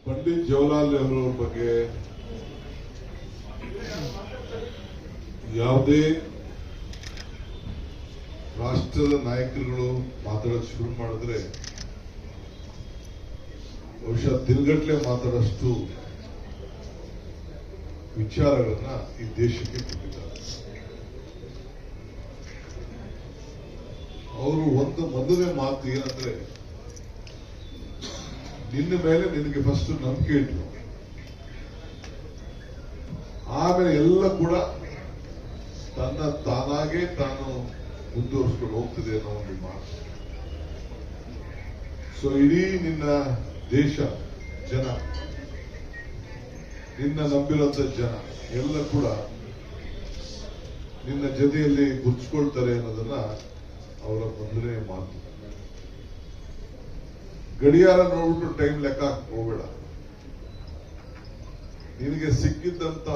ಪಂಡಿತ್ ಜವಾಹರ್ಲಾಲ್ ನೆಹರು ಬಗ್ಗೆ ಯಾವುದೇ ರಾಷ್ಟ್ರದ ನಾಯಕರುಗಳು ಮಾತಾಡೋದು ಶುರು ಮಾಡಿದ್ರೆ ಬಹುಶಃ ದಿನಗಟ್ಟಲೆ ಮಾತಾಡೋಷ್ಟು ವಿಚಾರಗಳನ್ನ ಈ ದೇಶಕ್ಕೆ ಕೊಟ್ಟಿದ್ದಾರೆ. ಅವರು ಮೊದಲನೇ ಮಾತು ಏನಂದ್ರೆ, ನಿನ್ನ ಮೇಲೆ ನಿನಗೆ ಫಸ್ಟ್ ನಂಬಿಕೆ ಇಟ್ಟು ಆಮೇಲೆ ಎಲ್ಲ ಕೂಡ ತಾನಾಗೆ ತಾನು ಮುಂದುವರಿಸ್ಕೊಂಡು ಹೋಗ್ತದೆ ಅನ್ನೋ ಒಂದು ಮಾತು. ಸೊ ಇಡೀ ನಿನ್ನ ದೇಶ ಜನ, ನಿನ್ನ ನಂಬಿರುವಂತ ಜನ ಎಲ್ಲ ಕೂಡ ನಿನ್ನ ಜೊತೆಯಲ್ಲಿ ಗುರ್ಸ್ಕೊಳ್ತಾರೆ ಅನ್ನೋದನ್ನ ಅವರ ಮೊದಲನೇ ಮಾತು. ಗಡಿಯಾರ ನೋಡ್ಬಿಟ್ಟು ಟೈಮ್ ಲೆಕ್ಕ ಹೋಗಬೇಡ. ನಿನಗೆ ಸಿಕ್ಕಿದ್ದಂತ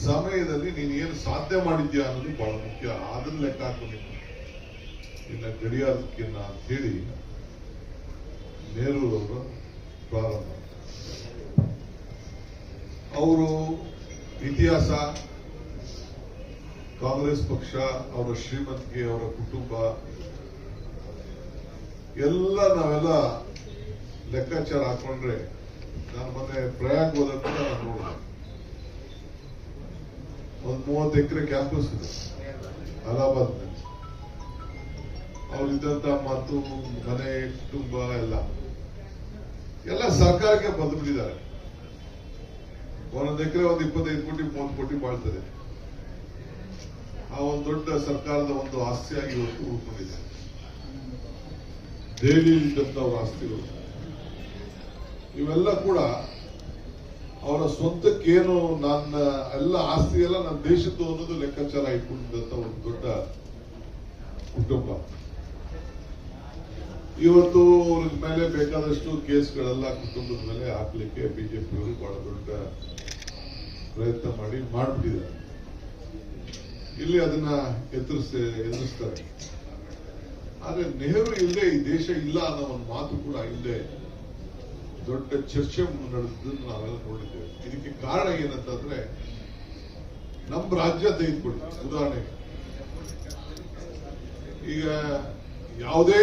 ಸಮಯದಲ್ಲಿ ನೀನು ಏನು ಸಾಧ್ಯ ಮಾಡಿದ್ಯಾ ಅನ್ನೋದು ಬಹಳ ಮುಖ್ಯ. ಅದನ್ನ ಲೆಕ್ಕ ಹಾಕೊಂಡು ನಿನ್ನ ಗಡಿಯಾರಕ್ಕಿನ್ನ ಅಂತ ಹೇಳಿ ನೆಹರು ಅವರು ಪ್ರಾರಂಭ. ಅವರು ಇತಿಹಾಸ, ಕಾಂಗ್ರೆಸ್ ಪಕ್ಷ, ಅವರ ಶ್ರೀಮಂತಿಕೆ, ಅವರ ಕುಟುಂಬ ಎಲ್ಲ ನಾವೆಲ್ಲ ಲೆಕ್ಕಾಚಾರ ಹಾಕೊಂಡ್ರೆ, ನಾನು ಮೊನ್ನೆ ಪ್ರಯಾಗ್ ಹೋದಾಗ ನಾನು ನೋಡಿದೆ, ಒಂದು 30 ಎಕರೆ ಕ್ಯಾಂಪಸ್ ಇದೆ ಅಲಹಾಬಾದ್ ನಲ್ಲಿ. ಅವ್ರಿದ್ದಂತ ಮಾತು, ಮನೆ, ಕುಟುಂಬ ಎಲ್ಲ ಸರ್ಕಾರಕ್ಕೆ ಬಂದ್ಬಿಟ್ಟಿದ್ದಾರೆ. ಒಂದೊಂದು ಎಕರೆ ಒಂದು 25 ಕೋಟಿ 30 ಕೋಟಿ ಬಾಳ್ತದೆ. ಆ ಒಂದು ದೊಡ್ಡ ಸರ್ಕಾರದ ಒಂದು ಆಸ್ತಿಯಾಗಿ ಇವತ್ತು ಉಳ್ಕೊಂಡಿದೆ. ದೆಹಲಿಯಲ್ಲಿದ್ದಂತ ಅವರ ಆಸ್ತಿಗಳು ಇವೆಲ್ಲ ಕೂಡ ಅವರ ಸ್ವಂತಕ್ಕೇನು ನನ್ನ ಎಲ್ಲ ಆಸ್ತಿ ಎಲ್ಲ ನನ್ನ ದೇಶದ್ದು ಅನ್ನೋದು ಲೆಕ್ಕಾಚಾರ ಇಟ್ಕೊಂಡಿದ್ದಂತ ಒಂದು ದೊಡ್ಡ ಕುಟುಂಬ. ಇವತ್ತು ಅವ್ರ ಮೇಲೆ ಬೇಕಾದಷ್ಟು ಕೇಸ್ಗಳೆಲ್ಲ ಕುಟುಂಬದ ಮೇಲೆ ಹಾಕ್ಲಿಕ್ಕೆ ಬಿಜೆಪಿಯವರು ಬಹಳ ದೊಡ್ಡ ಪ್ರಯತ್ನ ಮಾಡಿಬಿಟ್ಟಿದ್ದಾರೆ. ಇಲ್ಲಿ ಅದನ್ನ ಎದುರಿಸ್ತಾರೆ. ಆದ್ರೆ ನೆಹರು ಇಲ್ಲದೆ ಈ ದೇಶ ಇಲ್ಲ ಅನ್ನೋ ಒಂದು ಮಾತು ಕೂಡ ಇಲ್ಲದೆ ದೊಡ್ಡ ಚರ್ಚೆ ನಡೆದನ್ನು ನಾವೆಲ್ಲ ನೋಡಿದ್ದೇವೆ. ಇದಕ್ಕೆ ಕಾರಣ ಏನಂತಂದ್ರೆ, ನಮ್ಮ ರಾಜ್ಯ ತೆಗೆದುಕೊಳ್ಳಿ ಉದಾಹರಣೆಗೆ, ಈಗ ಯಾವುದೇ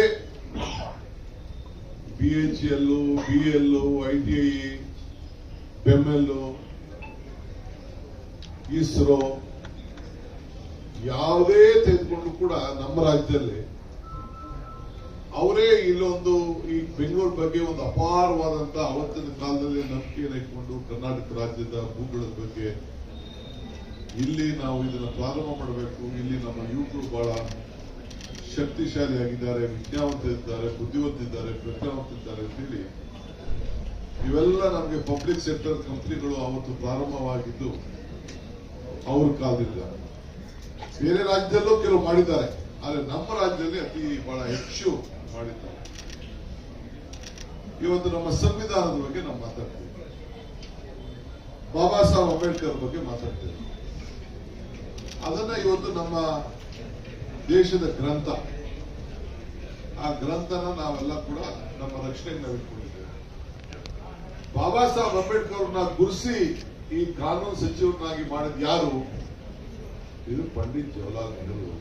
BHEL, BL, ITI, BEML, ISRO ಯಾವುದೇ ತೆಗೆದುಕೊಂಡು ಕೂಡ ನಮ್ಮ ರಾಜ್ಯದಲ್ಲಿ ಅವರೇ ಇಲ್ಲೊಂದು ಈ ಬೆಂಗಳೂರು ಬಗ್ಗೆ ಒಂದು ಅಪಾರವಾದಂತ ಅವತ್ತಿನ ಕಾಲದಲ್ಲಿ ನಂಬಿಕೆಯನ್ನು ಇಟ್ಕೊಂಡು ಕರ್ನಾಟಕ ರಾಜ್ಯದ ಭೂಗಳ ಬಗ್ಗೆ ಇಲ್ಲಿ ನಾವು ಇದನ್ನ ಪ್ರಾರಂಭ ಮಾಡಬೇಕು, ಇಲ್ಲಿ ನಮ್ಮ ಯುವಕರು ಬಹಳ ಶಕ್ತಿಶಾಲಿಯಾಗಿದ್ದಾರೆ, ವಿಜ್ಞಾನವಂತಿದ್ದಾರೆ, ಬುದ್ಧಿವಂತಿದ್ದಾರೆ, ಪ್ರಜ್ಞಾವಂತಿದ್ದಾರೆ ಅಂತೇಳಿ ಇವೆಲ್ಲ ನಮಗೆ ಪಬ್ಲಿಕ್ ಸೆಕ್ಟರ್ ಕಂಪನಿಗಳು ಅವತ್ತು ಪ್ರಾರಂಭವಾಗಿದ್ದು ಅವ್ರ ಕಾಲದಿಂದ. ಬೇರೆ ರಾಜ್ಯದಲ್ಲೂ ಕೆಲವು ಮಾಡಿದ್ದಾರೆ, ಆದ್ರೆ ನಮ್ಮ ರಾಜ್ಯದಲ್ಲಿ ಅತಿ ಬಹಳ ಹೆಚ್ಚು ಮಾಡಿದ್ದಾರೆ. ಇವತ್ತು ನಮ್ಮ ಸಂವಿಧಾನದ ಬಗ್ಗೆ ನಾವು ಮಾತಾಡ್ತೀವಿ, ಬಾಬಾ ಸಾಹೇಬ್ ಅಂಬೇಡ್ಕರ್ ಬಗ್ಗೆ ಮಾತಾಡ್ತೇವೆ. ಅದನ್ನ ಇವತ್ತು ನಮ್ಮ ದೇಶದ ಗ್ರಂಥ, ಆ ಗ್ರಂಥನ ನಾವೆಲ್ಲ ಕೂಡ ನಮ್ಮ ರಕ್ಷಣೆಗೆ ನಾವು ಇಟ್ಕೊಂಡಿದ್ದೇವೆ. ಬಾಬಾ ಸಾಹೇಬ್ ಅಂಬೇಡ್ಕರ್ ಅವ್ರನ್ನ ಗುರುಸಿ ಈ ಕಾನೂನು ಸಚಿವರನ್ನಾಗಿ ಮಾಡಿದ ಯಾರು? ಇದು ಪಂಡಿತ್ ಜವಾಹರ್ಲಾಲ್ ನೆಹರು.